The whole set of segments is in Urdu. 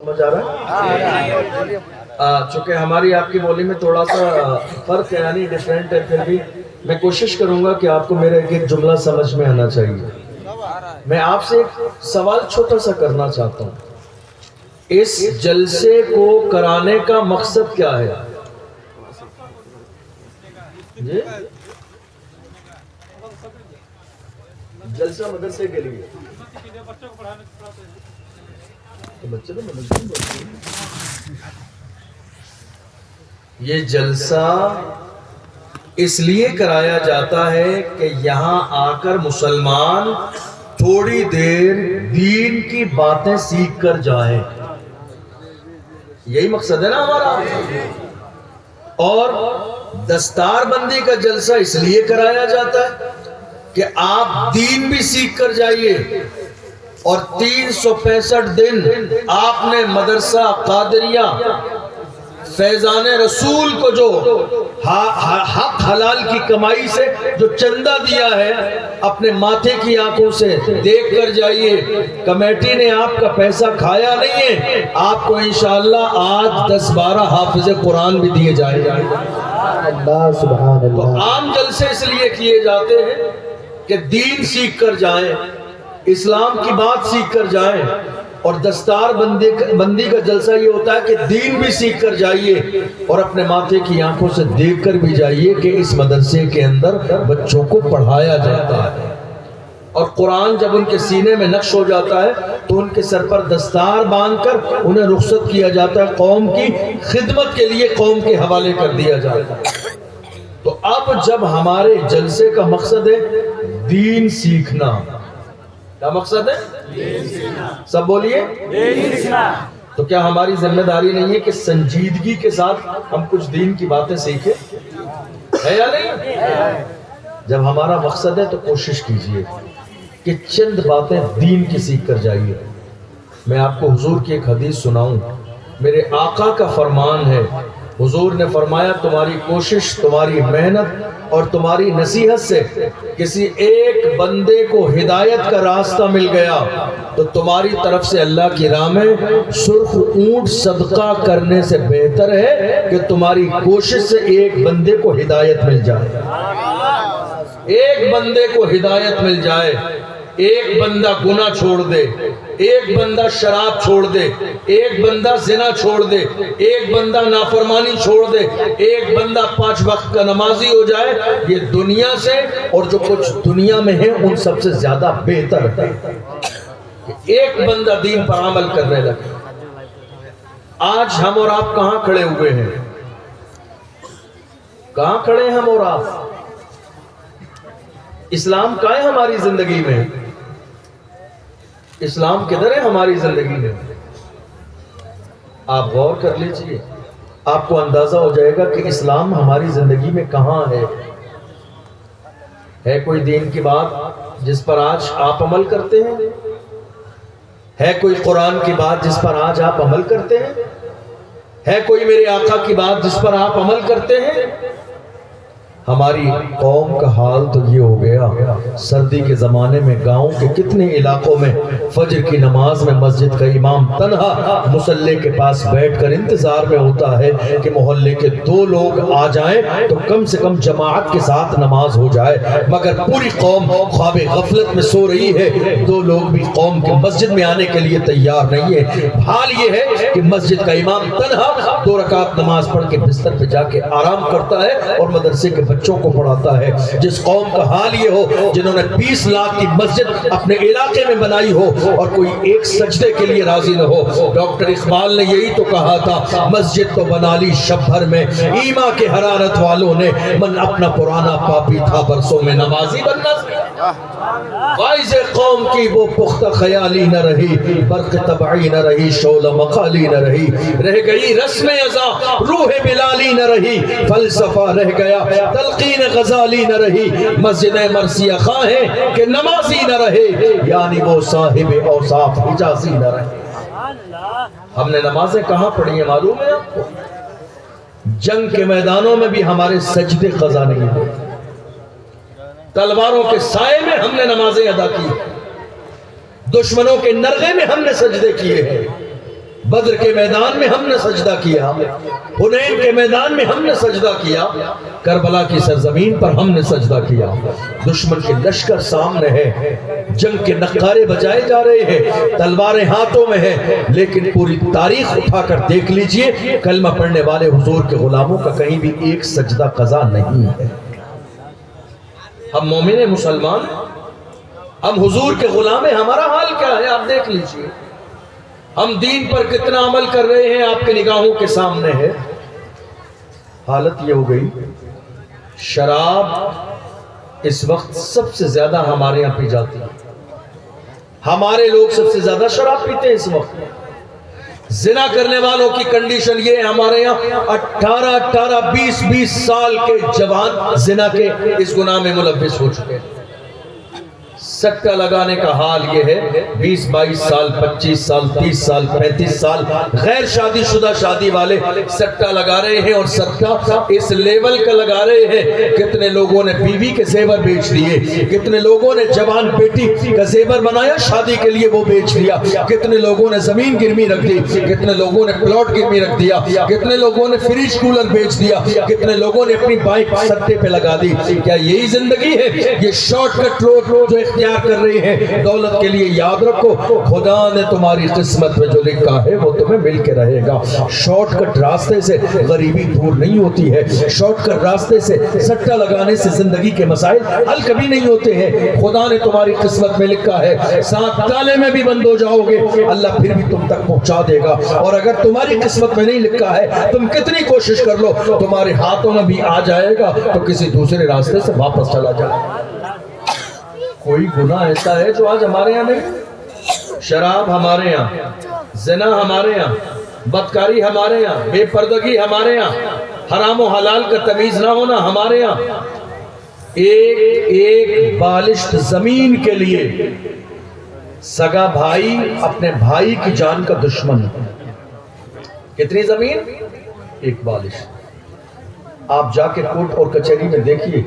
سمجھ آ رہا ہے؟ چونکہ ہماری آپ کی بولی میں تھوڑا سا فرق ہے، یعنی ڈیفرنٹ ہے، پھر بھی میں کوشش کروں گا کہ آپ کو میرا ایک ایک جملہ سمجھ میں آنا چاہیے۔ میں آپ سے ایک سوال چھوٹا سا کرنا چاہتا ہوں، اس جلسے کو کرانے کا مقصد کیا ہے؟ جی؟ جلسہ مدرسے کے لیے تو بچے تو مدرسے میں پڑھتے ہیں۔ یہ جلسہ اس لیے کرایا جاتا ہے کہ یہاں آ کر مسلمان تھوڑی دیر دین کی باتیں سیکھ کر جائیں، یہی مقصد ہے نا ہمارا۔ اور دستار بندی کا جلسہ اس لیے کرایا جاتا ہے کہ آپ دین بھی سیکھ کر جائیے، اور 365 دن آپ نے مدرسہ قادریہ فیضان رسول کو جو حق حلال کی کمائی سے جو چندہ دیا ہے، اپنے ماتھے کی آنکھوں سے دیکھ کر جائیے۔ کمیٹی نے آپ کا پیسہ کھایا نہیں ہے، آپ کو انشاءاللہ آج 10-12 حافظ قرآن بھی دیے جائیں گے۔ اللہ سبحان تو اللہ۔ عام جلسے اس لیے کیے جاتے ہیں کہ دین سیکھ کر جائیں، اسلام کی بات سیکھ کر جائیں، اور دستار بندی کا جلسہ یہ ہوتا ہے کہ دین بھی سیکھ کر جائیے اور اپنے ماتھے کی آنکھوں سے دیکھ کر بھی جائیے کہ اس مدرسے کے اندر بچوں کو پڑھایا جاتا ہے، اور قرآن جب ان کے سینے میں نقش ہو جاتا ہے تو ان کے سر پر دستار باندھ کر انہیں رخصت کیا جاتا ہے، قوم کی خدمت کے لیے قوم کے حوالے کر دیا جاتا ہے۔ تو اب جب ہمارے جلسے کا مقصد ہے دین سیکھنا، کیا مقصد ہے؟ سب بولیے، تو کیا ہماری ذمہ داری نہیں ہے کہ سنجیدگی کے ساتھ ہم کچھ دین کی باتیں سیکھیں؟ ہے یا نہیں؟ جب ہمارا مقصد ہے تو کوشش کیجئے کہ چند باتیں دین کی سیکھ کر جائیے۔ میں آپ کو حضور کی ایک حدیث سناؤں، میرے آقا کا فرمان ہے، حضور نے فرمایا تمہاری کوشش، تمہاری محنت اور تمہاری نصیحت سے کسی ایک بندے کو ہدایت کا راستہ مل گیا تو تمہاری طرف سے اللہ کی راہ میں سرخ اونٹ صدقہ کرنے سے بہتر ہے کہ تمہاری کوشش سے ایک بندے کو ہدایت مل جائے۔ ایک بندے کو ہدایت مل جائے، ایک بندہ گناہ چھوڑ دے، ایک بندہ شراب چھوڑ دے، ایک بندہ زنا چھوڑ دے، ایک بندہ نافرمانی چھوڑ دے، ایک بندہ 5 وقت کا نمازی ہو جائے، یہ دنیا سے اور جو کچھ دنیا میں ہے ان سب سے زیادہ بہتر ہے کہ ایک بندہ دین پر عمل کرنے لگے۔ آج ہم اور آپ کہاں کھڑے ہوئے ہیں؟ کہاں کھڑے ہیں ہم اور آپ؟ اسلام کا ہے ہماری زندگی میں؟ اسلام کدھر ہے ہماری زندگی میں؟ آپ غور کر لیجئے، آپ کو اندازہ ہو جائے گا کہ اسلام ہماری زندگی میں کہاں ہے۔ ہے کوئی دین کی بات جس پر آج آپ عمل کرتے ہیں؟ ہے کوئی قرآن کی بات جس پر آج آپ عمل کرتے ہیں؟ ہے کوئی میرے آقا کی بات جس پر آپ عمل کرتے ہیں؟ ہماری قوم کا حال تو یہ ہو گیا، سردی کے زمانے میں گاؤں کے کتنے علاقوں میں فجر کی نماز میں مسجد کا امام تنہا مصلی کے پاس بیٹھ کر انتظار میں ہوتا ہے کہ محلے کے 2 لوگ آ جائیں تو کم سے کم جماعت کے ساتھ نماز ہو جائے، مگر پوری قوم خواب غفلت میں سو رہی ہے، 2 لوگ بھی قوم کے مسجد میں آنے کے لیے تیار نہیں ہے۔ حال یہ ہے کہ مسجد کا امام تنہا 2 رکعت نماز پڑھ کے بستر پہ جا کے آرام کرتا ہے اور مدرسے کے بچوں کو پڑھاتا ہے۔ جس قوم کا حال یہ ہو جنہوں نے 20 لاکھ کی مسجد اپنے علاقے میں بنائی ہو اور کوئی ایک سجدے کے لیے راضی نہ ہو۔ ڈاکٹر اقبال نے یہی تو کہا تھا، مسجد تو بنا لی شب بھر میں ایما کے حرارت والوں نے، من اپنا پرانا پاپی تھا برسوں میں نمازی بننا سیکھا۔ وائز قوم کی وہ پختہ خیالی نہ رہی، برق طبعی نہ رہی، شعلہ مقالی نہ رہی، رہ گئی رسم ازاں روح بلالی نہ رہی، فلسفہ رہ گیا تلقین غزالی نہ رہی، مسجد مرثیہ خواہیں کہ نمازی نہ رہے، یعنی وہ صاحب اوصاف حجازی نہ رہے۔ ہم نے نمازیں کہاں پڑھی ہیں معلوم ہے آپ کو؟ جنگ کے میدانوں میں بھی ہمارے سجدے قضا نہیں ہوئے، تلواروں کے سائے میں ہم نے نمازیں ادا کی، دشمنوں کے نرغے میں ہم نے سجدے کیے ہیں، بدر کے میدان میں ہم نے سجدہ کیا، حنین کے میدان میں ہم نے سجدہ کیا، کربلا کی سرزمین پر ہم نے سجدہ کیا۔ دشمن کے لشکر سامنے ہے، جنگ کے نقارے بجائے جا رہے ہیں، تلواریں ہاتھوں میں ہیں، لیکن پوری تاریخ اٹھا کر دیکھ لیجئے، کلمہ پڑھنے والے حضور کے غلاموں کا کہیں بھی ایک سجدہ قضا نہیں ہے۔ ہم مومن مسلمان، ہم حضور کے غلام ہیں، ہمارا حال کیا ہے آپ دیکھ لیجئے۔ ہم دین پر کتنا عمل کر رہے ہیں آپ کے نگاہوں کے سامنے ہے۔ حالت یہ ہو گئی، شراب اس وقت سب سے زیادہ ہمارے یہاں پی جاتی ہے، ہمارے لوگ سب سے زیادہ شراب پیتے ہیں اس وقت۔ زنا کرنے والوں کی کنڈیشن یہ ہے، ہمارے یہاں 18 20 سال کے جوان زنا کے اس گناہ میں ملوث ہو چکے ہیں۔ سٹہ لگانے کا حال یہ ہے، 20 22 سال 25 سال 30 سال 35 سال غیر شادی شدہ شادی والے سٹہ لگا رہے ہیں، اور سٹہ اس لیول کا لگا رہے ہیں، کتنے لوگوں نے بیوی کے زیور بیچ دیے، کتنے لوگوں نے جوان بیٹی کا زیور بنایا شادی کے لیے وہ بیچ دیا، کتنے لوگوں نے زمین گرمی رکھ دی، کتنے لوگوں نے پلاٹ گرمی رکھ دیا، کتنے لوگوں نے فریج کولر بیچ دیا، کتنے لوگوں نے اپنی بائک سٹے پہ لگا دی۔ کیا یہی زندگی ہے؟ یہ شارٹ کٹ روڈ جو اختیار کر رہے ہیں دولت کے لیے؟ یاد رکھو، خدا نے تمہاری قسمت میں جو لکھا ہے وہ تمہیں مل کے رہے گا۔ شارٹ کٹ راستے سے غریبی دور نہیں ہوتی ہے، شارٹ کٹ راستے سے سٹہ لگانے سے زندگی کے مسائل حل کبھی نہیں ہوتے ہیں۔ خدا نے تمہاری قسمت میں لکھا ہے، 7 تالے میں بھی بند ہو جاؤ گے، اللہ پھر بھی تم تک پہنچا دے گا، اور اگر تمہاری قسمت میں نہیں لکھا ہے تم کتنی کوشش کر لو تمہارے ہاتھوں میں بھی آ جائے گا تو کسی دوسرے راستے سے واپس چلا جائے۔ کوئی گناہ ایسا ہے جو آج ہمارے یہاں نہیں؟ شراب ہمارے یہاں، زنا ہمارے یہاں، بدکاری ہمارے یہاں، بے پردگی ہمارے یہاں، حرام و حلال کا تمیز نہ ہونا ہمارے یہاں۔ ایک بالشت زمین کے لیے سگا بھائی اپنے بھائی کی جان کا دشمن۔ کتنی زمین؟ ایک بالشت۔ آپ جا کے کورٹ اور کچہری میں دیکھیے،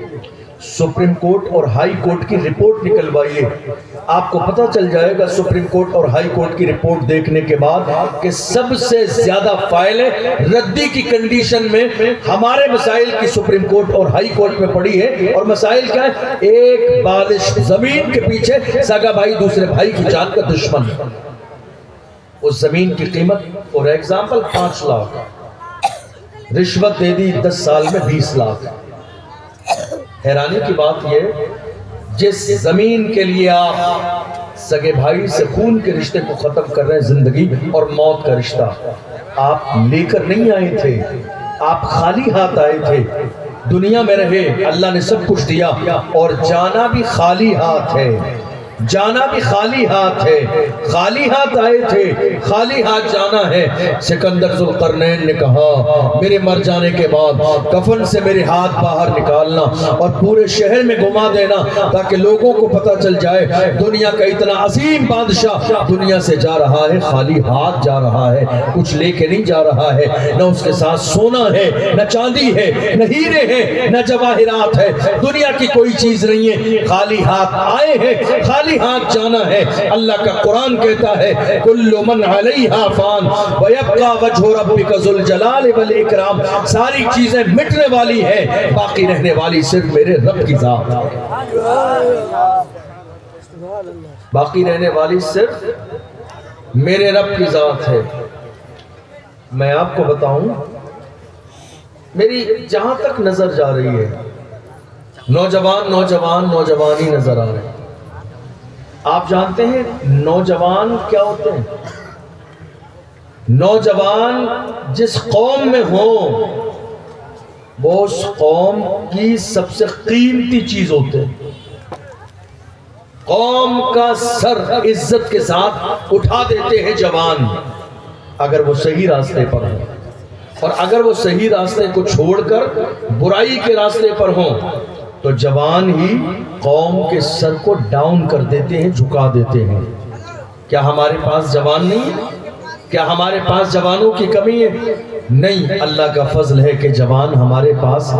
سپریم کورٹ اور ہائی کورٹ کی رپورٹ نکلوائیے، آپ کو پتہ چل جائے گا سپریم کورٹ اور ہائی کورٹ کی رپورٹ دیکھنے کے بعد کہ سب سے زیادہ فائلیں ردی کی کنڈیشن میں ہمارے مسائل کی سپریم کورٹ اور ہائی کورٹ میں پڑی ہے۔ اور مسائل کیا ہے؟ ایک بالش زمین کے پیچھے سگا بھائی دوسرے بھائی کی جان کا دشمن۔ اس زمین کی قیمت فور ایگزامپل 5 لاکھ، رشوت دے دی 10 سال میں 20 لاکھ۔ حیرانی کی بات یہ، جس زمین کے لیے آپ سگے بھائی سے خون کے رشتے کو ختم کر رہے ہیں، زندگی اور موت کا رشتہ، آپ لے کر نہیں آئے تھے، آپ خالی ہاتھ آئے تھے، دنیا میں رہے، اللہ نے سب کچھ دیا، اور جانا بھی خالی ہاتھ ہے، جانا بھی خالی ہاتھ ہے، خالی ہاتھ آئے تھے، خالی ہاتھ جانا ہے۔ سکندر ذوالقرنین نے کہا میرے مر جانے کے بعد کفن سے میرے ہاتھ باہر نکالنا اور پورے شہر میں گھما دینا تاکہ لوگوں کو پتہ چل جائے دنیا کا اتنا عظیم بادشاہ دنیا سے جا رہا ہے، خالی ہاتھ جا رہا ہے، کچھ لے کے نہیں جا رہا ہے، نہ اس کے ساتھ سونا ہے، نہ چاندی ہے، نہ ہیرے ہیں، نہ جواہرات ہے، دنیا کی کوئی چیز نہیں ہے، خالی ہاتھ آئے ہیں، خالی ہاتھ جانا ہے۔ اللہ کا قرآن کہتا ہے کل من علیہا فان ویبقى وجہ ربک ذو الجلال والاکرام، ساری چیزیں مٹنے والی ہیں، باقی رہنے والی صرف میرے رب کی ذات ہے، باقی رہنے والی صرف میرے رب کی ذات ہے۔ میں آپ کو بتاؤں، میری جہاں تک نظر جا رہی ہے نوجوان ہی نظر آ رہے ہیں۔ آپ جانتے ہیں نوجوان کیا ہوتے ہیں؟ نوجوان جس قوم میں ہوں وہ اس قوم کی سب سے قیمتی چیز ہوتے ہیں، قوم کا سر عزت کے ساتھ اٹھا دیتے ہیں جوان، اگر وہ صحیح راستے پر ہوں، اور اگر وہ صحیح راستے کو چھوڑ کر برائی کے راستے پر ہوں تو جوان ہی قوم کے سر کو ڈاؤن کر دیتے ہیں، جھکا دیتے ہیں۔ کیا ہمارے پاس جوان نہیں ہے؟ کیا ہمارے پاس جوانوں کی کمی ہے؟ نہیں، اللہ کا فضل ہے کہ جوان ہمارے پاس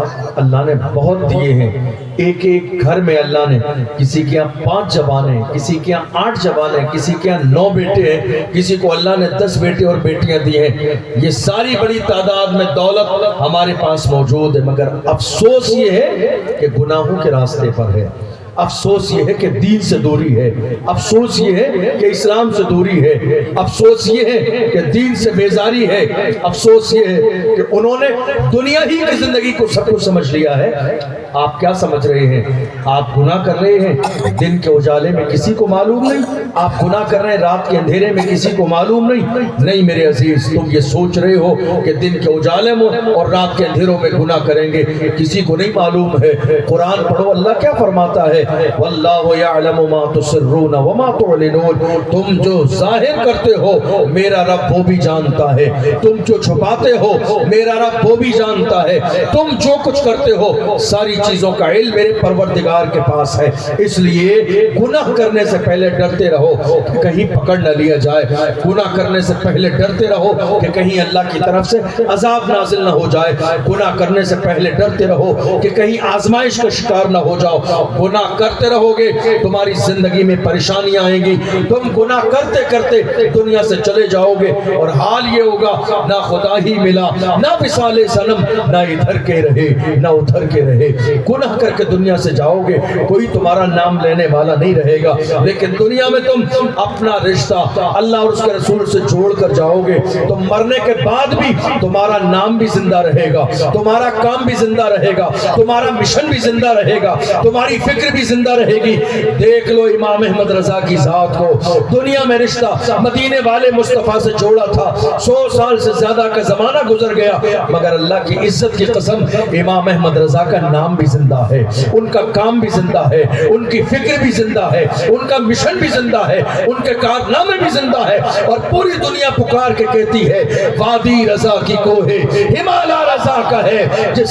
اللہ نے بہت دیے ہیں۔ ایک ایک گھر میں اللہ نے کسی کے یہاں 5 جوان ہیں، کسی کے یہاں 8 جوان ہیں، کسی کے یہاں 9 بیٹے ہیں، کسی کو اللہ نے 10 بیٹے اور بیٹیاں دی ہیں۔ یہ ساری بڑی تعداد میں دولت ہمارے پاس موجود ہے، مگر افسوس یہ ہے کہ گناہوں کے راستے پر ہے، افسوس یہ ہے کہ دین سے دوری ہے، افسوس یہ ہے کہ اسلام سے دوری ہے، افسوس یہ ہے کہ دین سے بیزاری ہے، افسوس یہ ہے کہ انہوں نے دنیا ہی کی زندگی کو سب کچھ سمجھ لیا ہے۔ آپ کیا سمجھ رہے ہیں؟ آپ گناہ کر رہے ہیں، دن کے اجالے میں کسی کو معلوم نہیں، آپ گناہ کر رہے ہیں رات کے اندھیرے میں کسی کو معلوم نہیں۔ نہیں میرے عزیز، تم یہ سوچ رہے ہو کہ دن کے اجالے میں اور رات کے اندھیروں میں گناہ کریں گے، کسی کو نہیں معلوم ہے۔ قرآن پڑھو، اللہ کیا فرماتا ہے؟ واللہ یعلم ما تسرون وما تعلنون، تم جو ظاہر کرتے ہو میرا رب وہ بھی جانتا ہے، تم جو چھپاتے ہو میرا رب وہ بھی جانتا ہے، تم جو کچھ کرتے ہو ساری چیزوں کا علم میرے پروردگار کے پاس ہے۔ اس لیے گناہ کرنے سے پہلے ڈرتے رہو کہ کہیں پکڑ نہ لیا جائے، گناہ کرنے سے پہلے ڈرتے رہو کہ کہیں اللہ کی طرف سے عذاب نازل نہ ہو جائے، گناہ کرنے سے پہلے ڈرتے رہو کہ کہیں آزمائش کا شکار نہ ہو جاؤ۔ گناہ کرتے رہو گے تمہاری زندگی میں پریشانیاں آئیں گی، تم گناہ کرتے کرتے دنیا سے چلے جاؤ گے، اور حال یہ ہوگا نہ خدا ہی ملا، نہ وصال صنم، نہ ادھر کے رہے نہ ادھر کے رہے۔ گناہ کر کے دنیا سے جاؤ گے، کوئی تمہارا نام لینے والا نہیں رہے گا، لیکن دنیا میں تم اپنا رشتہ اللہ اور اس کے رسول سے جوڑ کر جاؤ گے، تو مرنے کے بعد بھی تمہارا نام بھی زندہ رہے گا، تمہارا کام بھی زندہ رہے گا، تمہارا مشن بھی زندہ رہے گا، تمہاری فکر بھی زندہ رہے گی۔ دیکھ لو امام احمد رضا کی ذات کو، دنیا میں رشتہ مدینے والے مصطفیٰ سے جوڑا تھا، 100 سال سے زیادہ کا زمانہ گزر گیا، مگر اللہ کی عزت کی قسم امام احمد رضا کا نام بھی زندہ ہے، ان کا کام بھی زندہ ہے، ان کی فکر بھی زندہ ہے، ان کا مشن بھی زندہ ہے، ان کے کارنامے بھی زندہ ہے، اور پوری دنیا پکار کے کہتی ہے وادی رضا کی کوہ ہمالا رضا کا ہے، جس